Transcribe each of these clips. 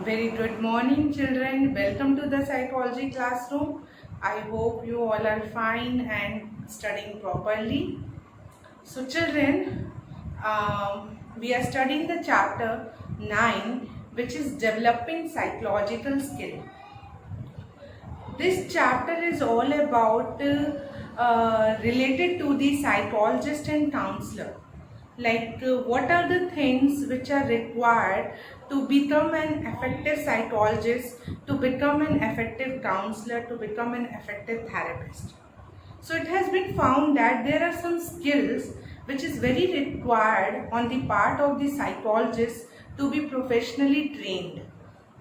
Very good morning, children. Welcome to the psychology classroom. I hope you all are fine and studying properly. So, children, we are studying the chapter 9, which is developing psychological skill. This chapter is all about related to the psychologist and counselor. What are the things which are required to become an effective psychologist, to become an effective counselor, to become an effective therapist. So it has been found that there are some skills which is very required on the part of the psychologist to be professionally trained.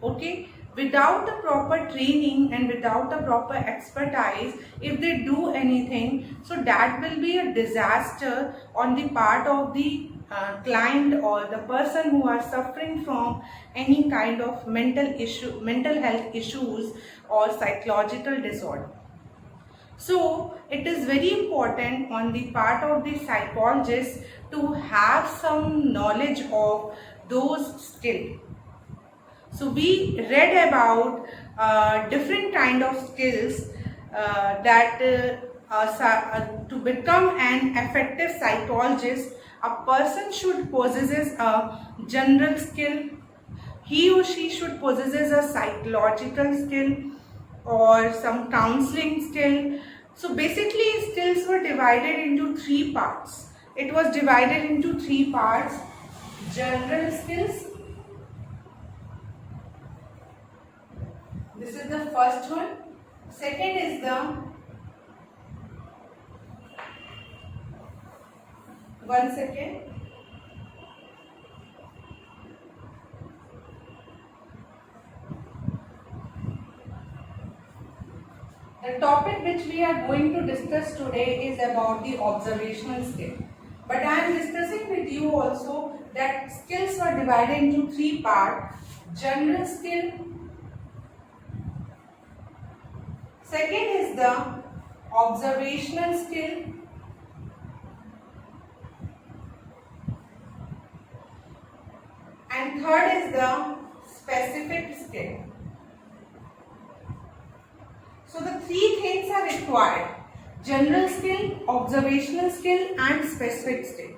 Okay, without the proper training and without the proper expertise, if they do anything, so that will be a disaster on the part of the client or the person who are suffering from any kind of mental health issues or psychological disorder. So it is very important on the part of the psychologist to have some knowledge of those skills. So we read about different kind of skills that to become an effective psychologist, a person should possess a general skill. He or she should possess a psychological skill or some counseling skill. So basically skills were divided into three parts. It was divided into three parts: general skills. This is the first one. Second is the one second. The topic which we are going to discuss today is about the observational skill. But I am discussing with you also that skills are divided into three parts: general skill. Second is the observational skill. And third is the specific skill. So the three things are required: general skill, observational skill and specific skill.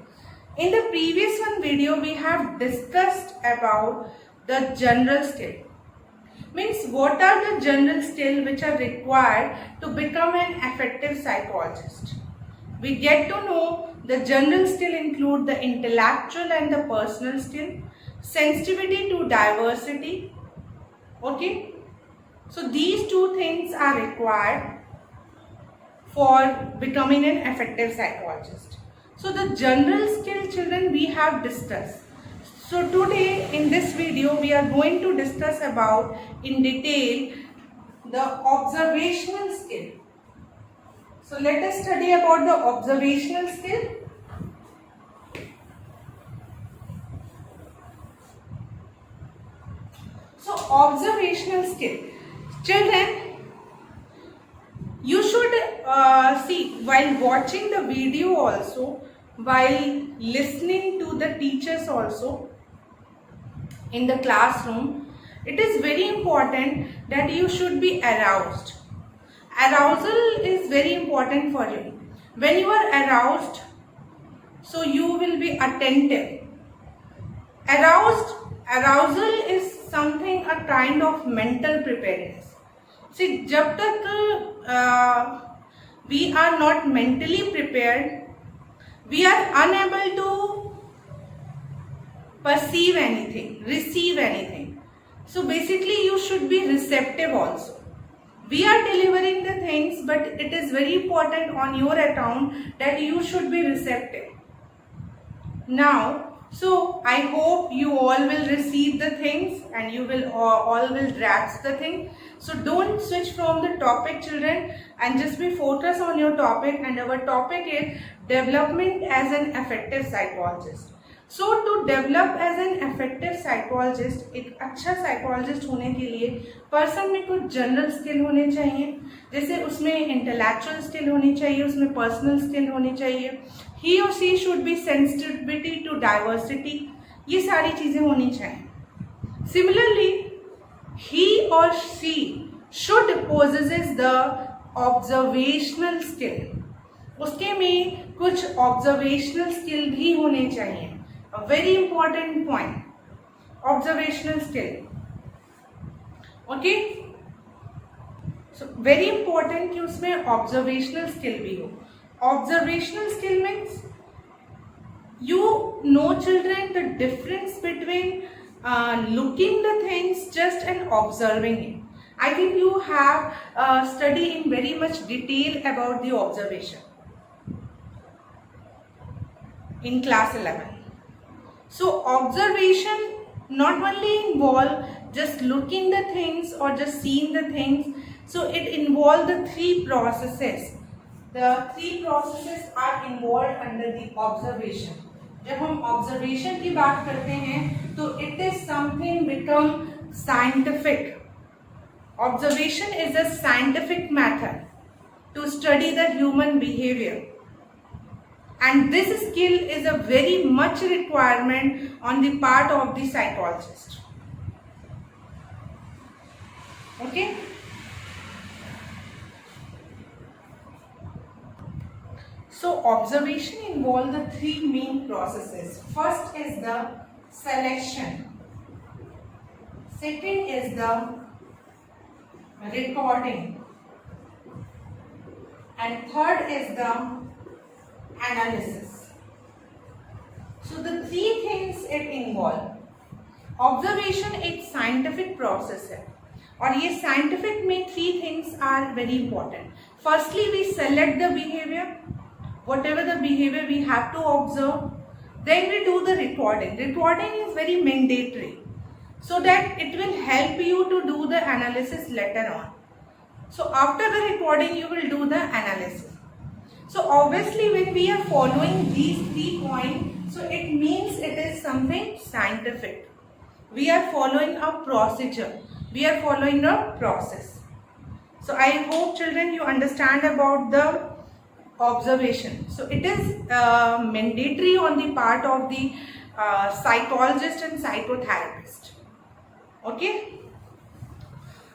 In the previous one video we have discussed about the general skill. Means what are the general skills which are required to become an effective psychologist. We get to know the general skill include the intellectual and the personal skill, sensitivity to diversity. Okay, so these two things are required for becoming an effective psychologist. So the general skill, children, we have discussed. So today in this video we are going to discuss about in detail the observational skill. So let us study about the observational skill. So observational skill, children, you should see while watching the video also, while listening to the teachers also in the classroom, it is very important that you should be aroused. Arousal is very important for you. When you are aroused, so you will be attentive. Arousal is something, a kind of mental preparedness. See, jab tak we are not mentally prepared, we are unable to perceive anything, receive anything. So basically you should be receptive also. We are delivering the things, but it is very important on your account that you should be receptive. Now, so I hope you all will receive the things and you will all will grasp the thing. So don't switch from the topic, children, and just be focused on your topic. And our topic is development as an effective psychologist. So to develop as an effective psychologist, एक अच्छा psychologist होने के लिए person में कुछ general skill होने चाहिए, जैसे उसमें इंटेलेक्चुअल स्किल होनी चाहिए, उसमें पर्सनल स्किल होनी चाहिए. He or she should be sensitivity to diversity. ये सारी चीज़ें होनी चाहिए. Similarly, or she should possesses the observational skill. उसके में कुछ ऑब्जर्वेशनल स्किल भी होने चाहिए. A very important point, observational skill. Okay, so very important कि उसमें ऑब्जर्वेशनल स्किल भी हो. Observational skill means you know children the difference between looking the things just and observing it. I think you have studied in very much detail about the observation in class 11. So observation not only involve just looking the things or just seeing the things, so it involve the three processes. The three processes are involved under the observation. जब हम observation की बात करते हैं तो it is something become scientific. Observation is a scientific method to study the human behaviour, and this skill is a very much requirement on the part of the psychologist. Okay, so observation involves the three main processes. First is the selection, second is the recording, and third is the analysis. So the three things it involve. Observation एक scientific process है और ये scientific में three things are very important. Firstly, we select the behavior, whatever the behavior we have to observe. Then we do the recording. Recording is very mandatory so that it will help you to do the analysis later on. So after the recording you will do the analysis. So obviously when we are following these 3 points, so it means it is something scientific. We are following a procedure, we are following a process. So I hope children you understand about the observation. So it is mandatory on the part of the psychologist and psychotherapist. Okay,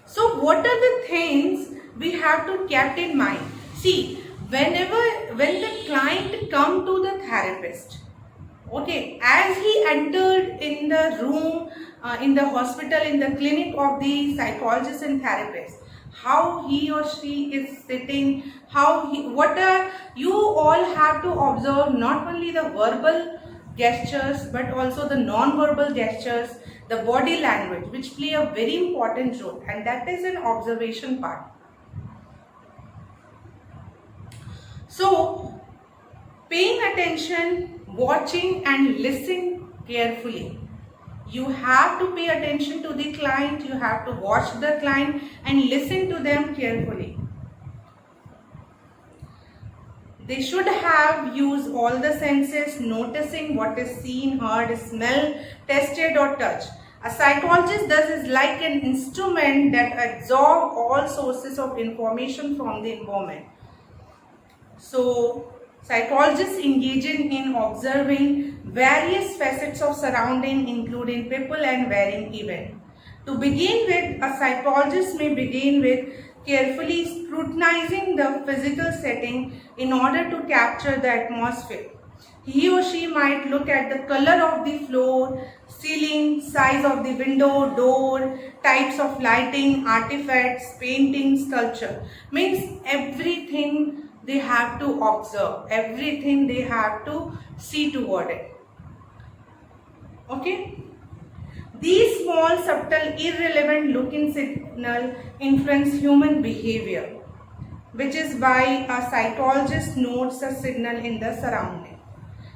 so what are the things we have to keep in mind? See, when the client come to the therapist, okay, as he entered in the room, in the hospital, in the clinic of the psychologist and therapist, how he or she is sitting, what you all have to observe, not only the verbal gestures but also the non-verbal gestures, the body language, which play a very important role, and that is an observation part. So paying attention, watching and listening carefully. You have to pay attention to the client, you have to watch the client and listen to them carefully. They should have used all the senses, noticing what is seen, heard, smell, tasted or touched. A psychologist thus is like an instrument that absorbs all sources of information from the environment. So psychologists engaging in observing various facets of surrounding, including people and varying events. To begin with, a psychologist may begin with carefully scrutinizing the physical setting in order to capture the atmosphere. He or she might look at the color of the floor, ceiling, size of the window, door, types of lighting, artifacts, painting, sculpture. Means everything they have to observe, everything they have to see toward it. Okay, these small, subtle, irrelevant looking signal influence human behavior, which is why a psychologist notes a signal in the surrounding.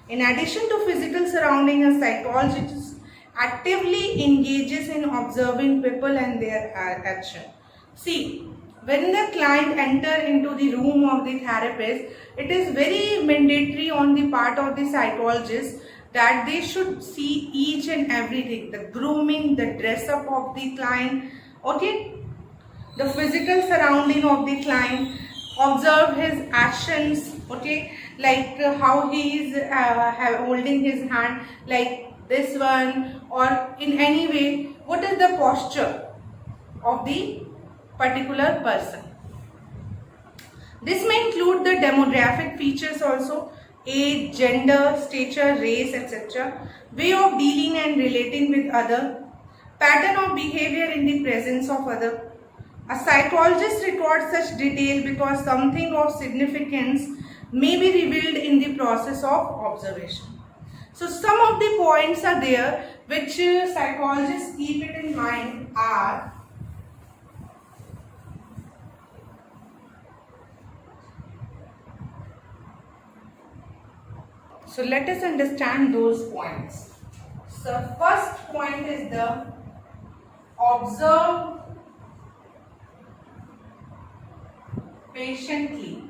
In addition to physical surrounding, a psychologist actively engages in observing people and their action. See, when the client enter into the room of the therapist, it is very mandatory on the part of the psychologist that they should see each and everything, the grooming, the dress up of the client, okay, the physical surrounding of the client, observe his actions, okay, like how he is holding his hand like this one, or in any way, what is the posture, of the particular person. This may include the demographic features also, age, gender, stature, race, etc., way of dealing and relating with other, pattern of behavior in the presence of other. A psychologist records such detail because something of significance may be revealed in the process of observation. So some of the points are there which psychologists keep it in mind are: so let us understand those points. So first point is the observe patiently.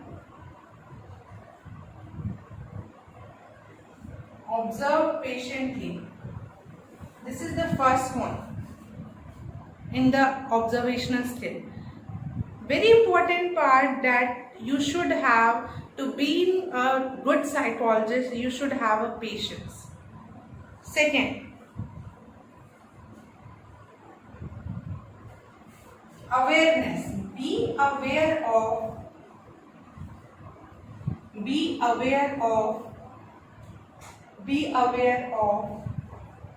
Observe patiently. This is the first one in the observational skill. Very important part that you should have to be a good psychologist, you should have a patience. Second, awareness. Be aware of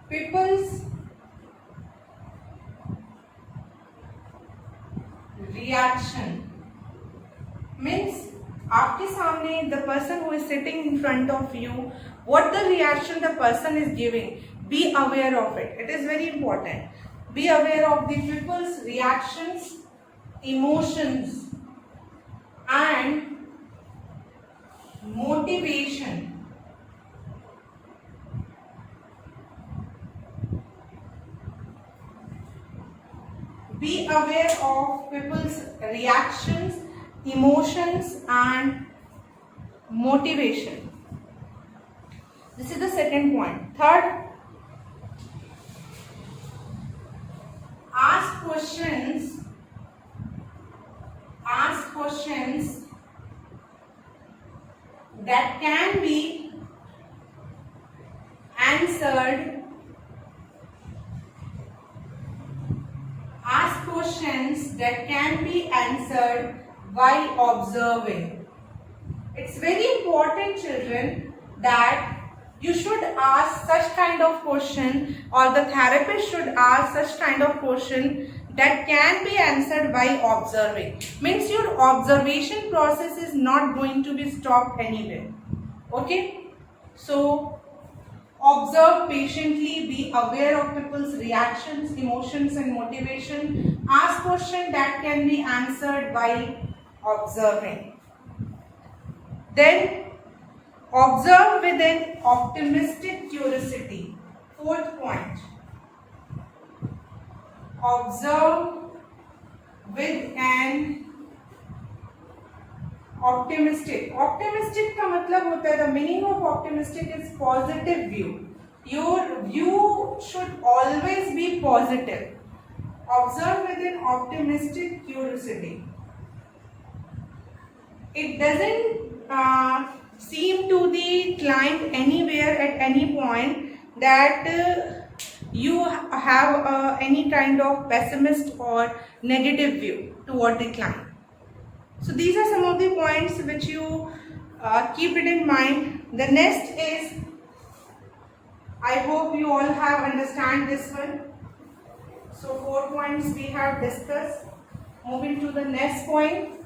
people's reaction. Means आपके सामने the person who is sitting in front of you, what the reaction the person is giving, be aware of it. It is very important. Be aware of the people's reactions, emotions and motivation. Be aware of people's reactions, emotions and motivation. This is the second point. Third, ask questions that can be answered. Ask questions that can be answered while observing. It's very important, children, that you should ask such kind of question, or the therapist should ask such kind of question that can be answered by observing. Means your observation process is not going to be stopped anywhere. Okay? So, observe patiently, be aware of people's reactions, emotions and motivation. Ask questions that can be answered while observing. Then, observe with an optimistic curiosity. Fourth point. Observe with an optimistic. Optimistic का मतलब होता है, the meaning of optimistic is positive view. Your view should always be positive. Observe with an optimistic curiosity. It doesn't seem to the client anywhere at any point that you have any kind of pessimist or negative view toward the client. So these are some of the points which you keep it in mind. The next is, I hope you all have understand this one. So 4 points we have discussed. Moving to the next point,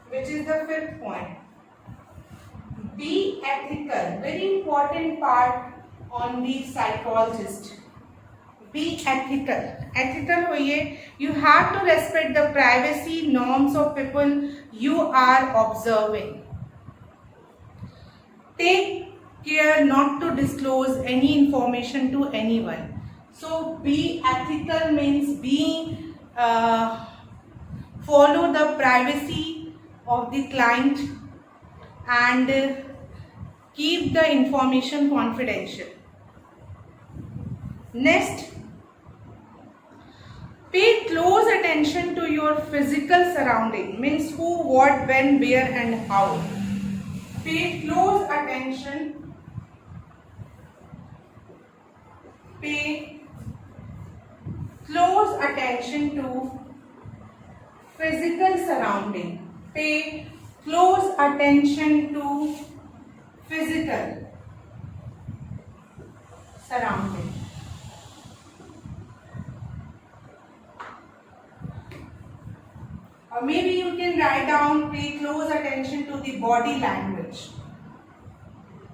which is the 5th point. Be ethical. Very important part on the psychologist. Be ethical. Ethical होइए. You have to respect the privacy norms of people you are observing. Take care not to disclose any information to anyone. So be ethical means follow the privacy of the client and keep the information confidential. Next, pay close attention to your physical surrounding, means who, what, when, where and how. Pay close attention. Pay attention to physical surrounding. Pay close attention to physical surrounding. Or maybe you can write down, pay close attention to the body language.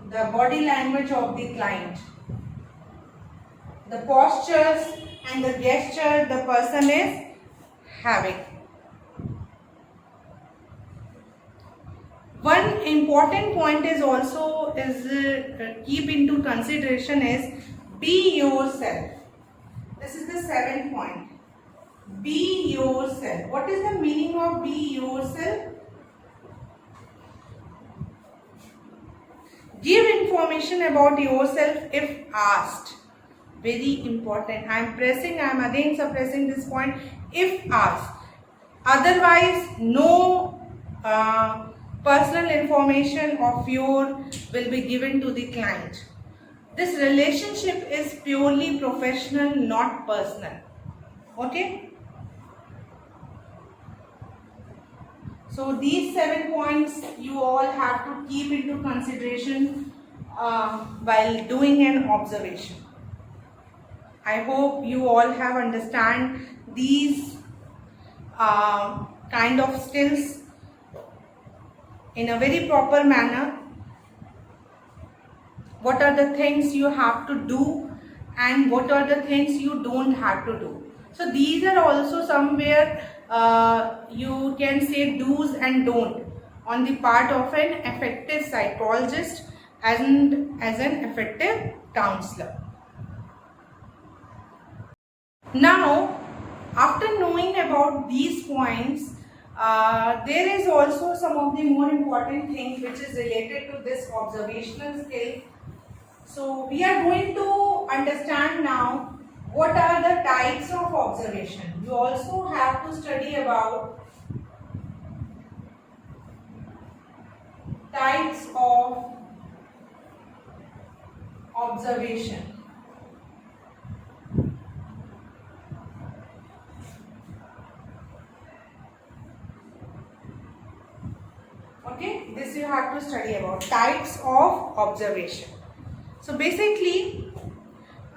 The body language of the client. The postures and the gesture the person is having. One important point is also keep into consideration is be yourself. This is the 7th point. Be yourself. What is the meaning of be yourself? Give information about yourself if asked. Very important. I am again suppressing this point. If asked. Otherwise, no personal information of yours will be given to the client. This relationship is purely professional, not personal. Okay? So these 7 points you all have to keep into consideration while doing an observation. I hope you all have understand these kind of skills in a very proper manner. What are the things you have to do and what are the things you don't have to do. So these are also somewhere you can say do's and don't on the part of an effective psychologist and as an effective counselor. Now, after knowing about these points, there is also some of the more important things which is related to this observational skill. So we are going to understand now what are the types of observation. You also have to study about types of observation. Okay, this you have to study about types of observation. So basically,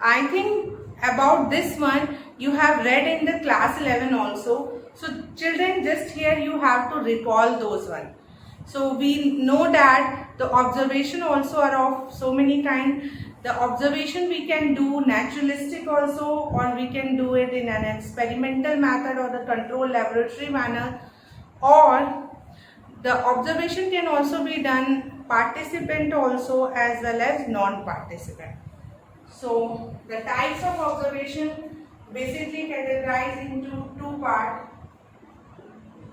I think about this one you have read in the class 11 also. So children, just here you have to recall those one. So we know that the observation also are of so many kind. The observation we can do naturalistic also, or we can do it in an experimental method or the controlled laboratory manner, or the observation can also be done participant also as well as non-participant. So the types of observation basically categorized into 2 parts.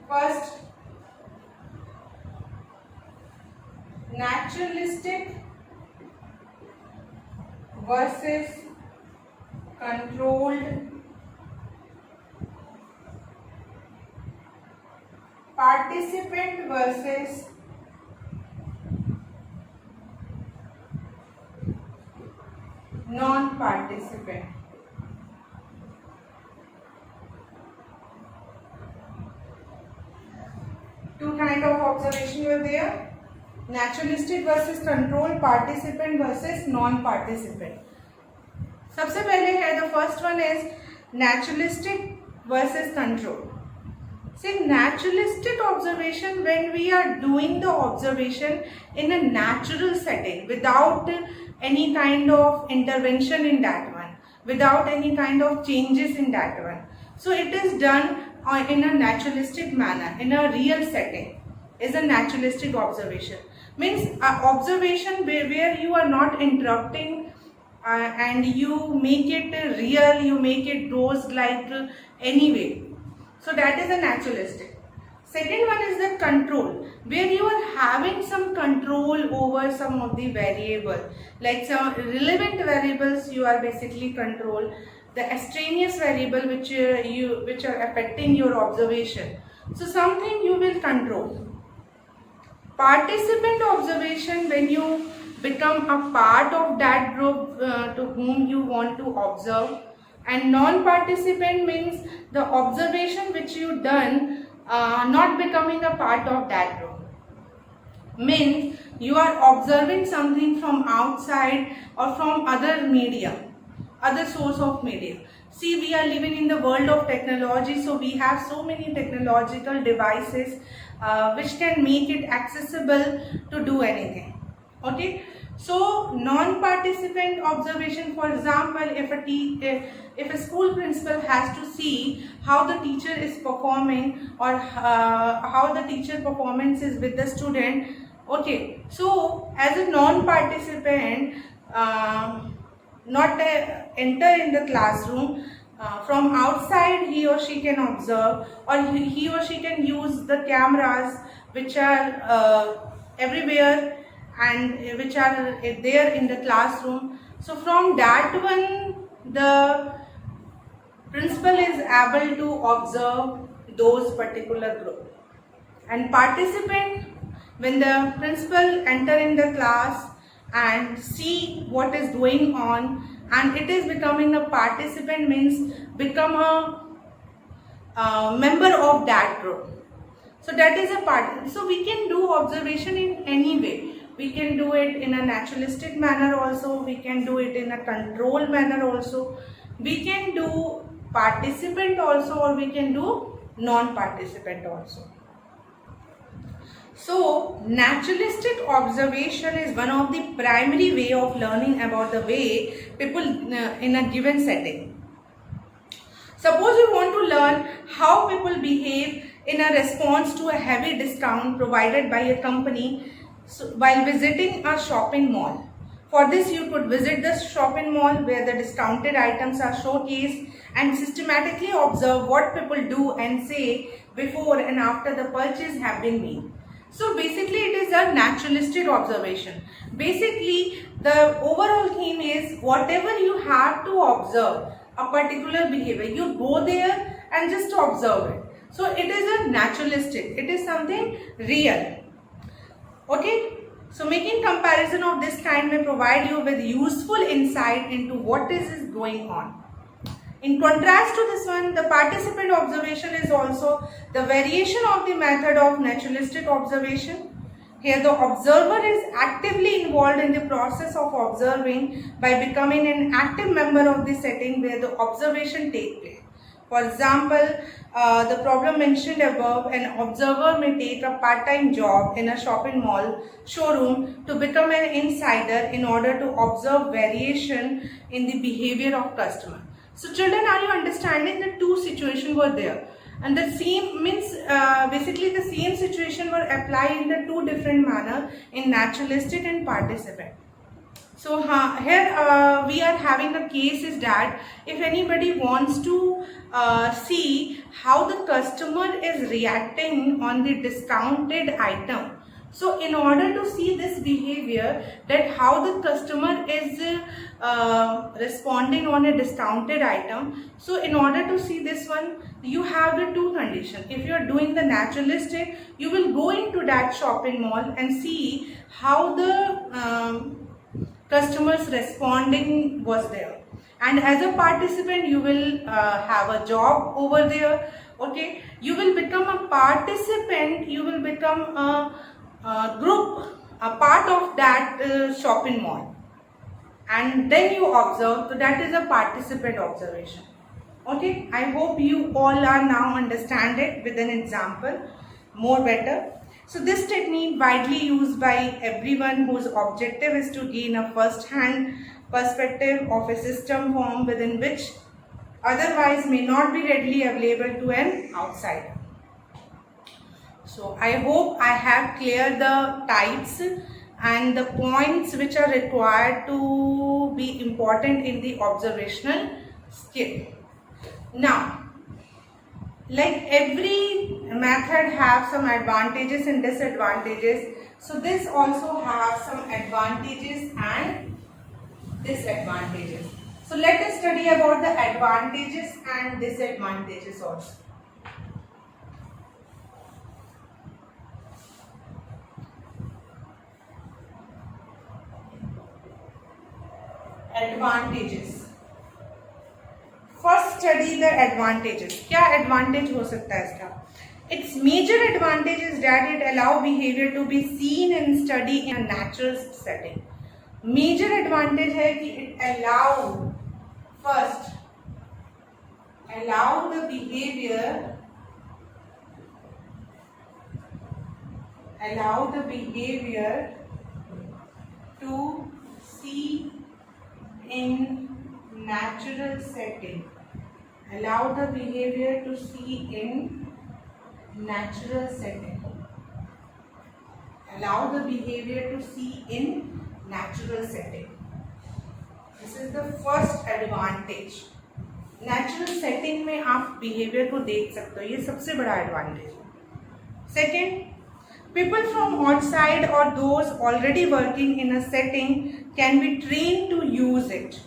First, naturalistic versus controlled, participant versus non-participant. Two kinds of observation were there. Naturalistic versus controlled, participant versus non-participant. सबसे पहले है, the first one is naturalistic versus control. See, naturalistic observation, when we are doing the observation in a natural setting without any kind of intervention in that one, without any kind of changes in that one. So it is done in a naturalistic manner, in a real setting, is a naturalistic observation. Means observation where you are not interrupting and you make it real, you make it goes like anyway. So that is a naturalistic. Second one is the control, where you are having some control over some of the variable, like some relevant variables you are basically control, the extraneous variable which are affecting your observation. So something you will control. Participant observation, when you become a part of that group to whom you want to observe, And non-participant means the observation which you done not becoming a part of that group. Means you are observing something from outside or from other media, other source of media. See, we are living in the world of technology, so we have so many technological devices which can make it accessible to do anything. Okay, so non-participant observation, for example, if a school principal has to see how the teacher is performing or how the teacher performance is with the student. Okay, so as a non-participant, not enter in the classroom, from outside he or she can observe, or he or she can use the cameras which are everywhere and which are there in the classroom. So from that one, the principal is able to observe those particular group. And participant, when the principal enter in the class and see what is going on, and it is becoming a participant means become a member of that group. So that is a part. So we can do observation in any way. We can do it in a naturalistic manner also. We can do it in a controlled manner also. We can do participant also, or we can do non-participant also. So naturalistic observation is one of the primary way of learning about the way people in a given setting. Suppose you want to learn how people behave in a response to a heavy discount provided by a company while visiting a shopping mall. For this, you could visit the shopping mall where the discounted items are showcased and systematically observe what people do and say before and after the purchase have been made. So basically it is a naturalistic observation. Basically the overall theme is whatever you have to observe a particular behavior, you go there and just observe it. So it is a naturalistic, it is something real. Okay, so making comparison of this kind may provide you with useful insight into what is going on. In contrast to this one, the participant observation is also the variation of the method of naturalistic observation. Here the observer is actively involved in the process of observing by becoming an active member of the setting where the observation takes place. For example, the problem mentioned above, an observer may take a part-time job in a shopping mall showroom to become an insider in order to observe variation in the behavior of customer. So children, are you understanding the two situations were there? And the same means basically the same situation were applied in the two different manner in naturalistic and participant. So here we are having a case is that if anybody wants to see how the customer is reacting on the discounted item. So in order to see this behavior, that how the customer is responding on a discounted item. So in order to see this one, you have the two conditions. If you are doing the naturalistic, you will go into that shopping mall and see how the customers responding was there. And as a participant, you will have a job over there. Okay, you will become a participant, you will become a group, a part of that shopping mall, and then you observe. So that is a participant observation. Okay, I hope you all are now understand it with an example more better. So this technique widely used by everyone whose objective is to gain a first-hand perspective of a system form within which otherwise may not be readily available to an outsider. So I hope I have cleared the types and the points which are required to be important in the observational skill. Now, like every method have some advantages and disadvantages. So this also has some advantages and disadvantages. So let us study about the advantages and disadvantages also. Advantages. study the advantages. क्या advantage हो सकता है इसका? Its major advantage is that it allow behavior to be seen and studied in a natural setting. Major advantage है कि it allow the behavior to see in natural setting. Allow the behavior to see in natural setting. Allow the behavior to see in natural setting. This is the first advantage. Natural setting में आप behavior को देख सकते हो, ये सबसे बड़ा advantage है. Second, people from outside or those already working in a setting can be trained to use it.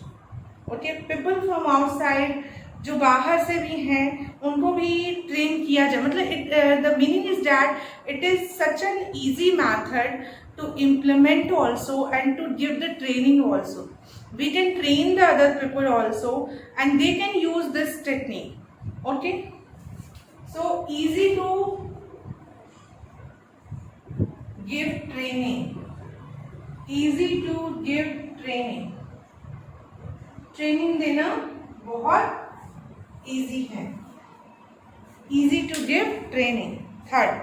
Okay, people from outside जो बाहर से भी हैं उनको भी ट्रेन किया जाए. मतलब the meaning is that it is such an easy method to implement also and to give the training also. We can train the other people also and they can use this technique. Okay, so easy to give training. Training देना बहुत easy है. Easy to give training. Third,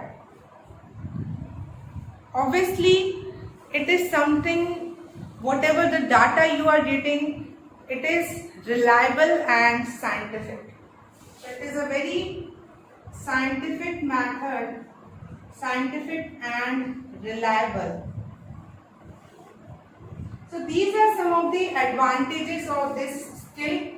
obviously it is something, whatever the data you are getting, it is reliable and scientific. It is a very scientific method, scientific and reliable. So these are some of the advantages of this skill.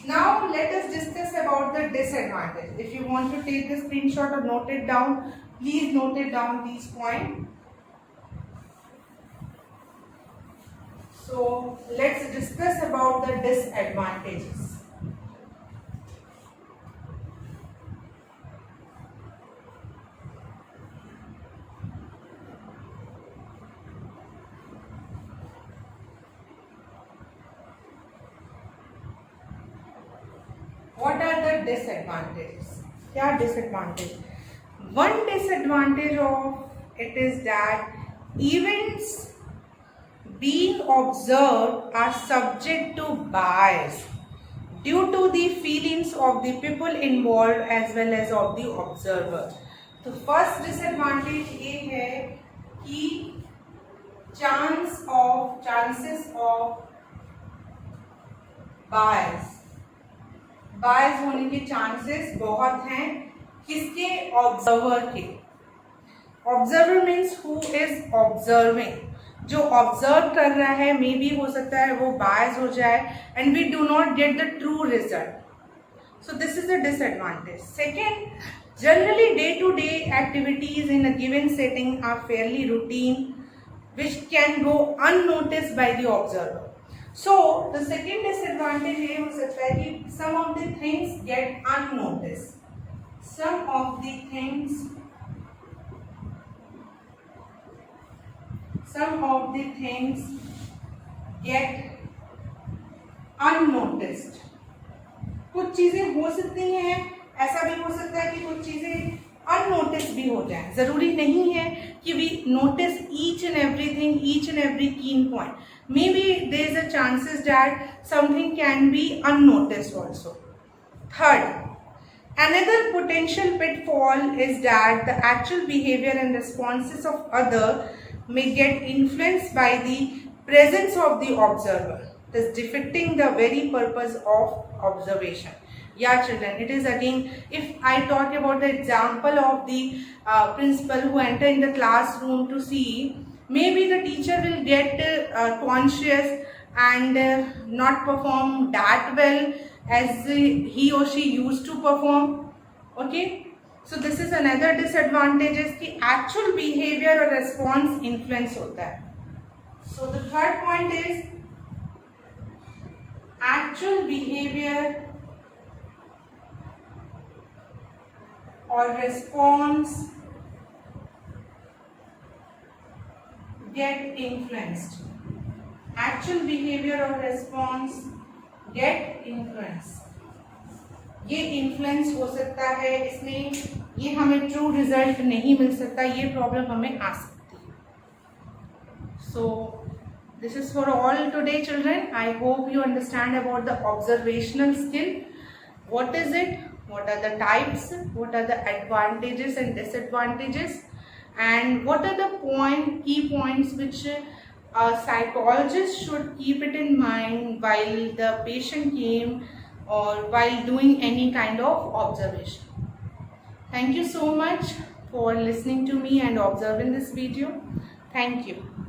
Now let us discuss about the disadvantage. If you want to take the screenshot or note it down, please note it down these points. So let's discuss about the disadvantages. What are the disadvantages? क्या disadvantage? One disadvantage of it is that events being observed are subject to bias due to the feelings of the people involved as well as of the observer. तो first disadvantage ये है कि chances of बायस होने के chances बहुत हैं. किसके? Observer के. Observer means who is observing. जो ऑब्जर्व कर रहा है मे बी हो सकता है वो बायस हो जाए and we do not get the true result. So this is the disadvantage. Second, generally day to day activities in a given setting are fairly routine which can go unnoticed by the observer. So the second disadvantage ये हो सकता है कि some of the things get unnoticed. Some of the things get unnoticed. कुछ चीजें हो सकती हैं, ऐसा भी हो सकता है कि कुछ चीजें अननोटिस भी हो जाए. जरूरी नहीं है कि we notice each and every keen point. Maybe there is a chances that something can be unnoticed also. Third, another potential pitfall is that the actual behavior and responses of other may get influenced by the presence of the observer, thus defeating the very purpose of observation. Yeah children, it is again, if I talk about the example of the principal who enter in the classroom to see, maybe the teacher will get conscious and not perform that well as he or she used to perform. Okay, so this is another disadvantage is कि actual behavior or response influence होता है. So the third point is actual behavior or response get influenced. Actual behavior or response get influenced. ये influence हो सकता है, इसमें ये हमें ट्रू रिजल्ट नहीं मिल सकता, ये प्रॉब्लम हमें आ सकती है। सो this is for all today children. I hope you understand about the observational skill. What is it? What are the types? What are the advantages and disadvantages? And what are the key points which a psychologist should keep it in mind while the patient came or while doing any kind of observation. Thank you so much for listening to me and observing this video. Thank you.